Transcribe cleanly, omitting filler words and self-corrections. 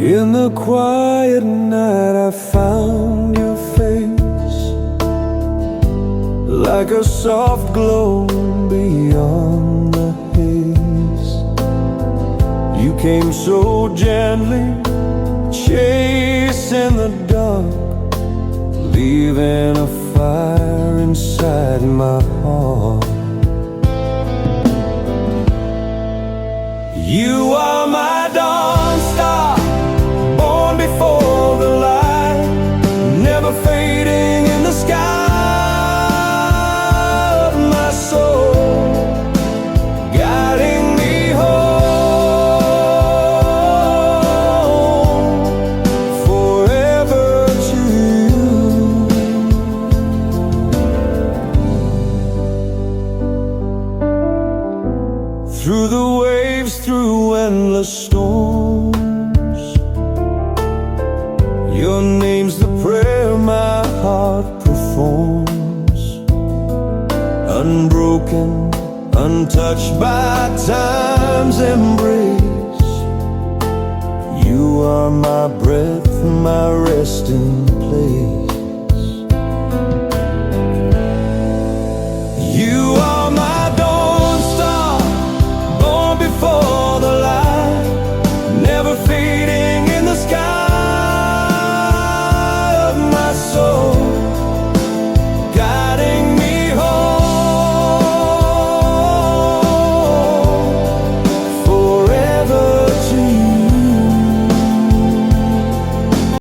In the quiet night I found your face, like a soft glow beyond the haze. You came so gently, chasing the dark, leaving a fire inside my heart. You are my dawn star, born before the light, never fading in the sky of my soul, guiding me home, forever to you. Through the waves, through endless storms, your name's the prayer my heart performs. Unbroken, untouched by time's embrace, you are my breath, my resting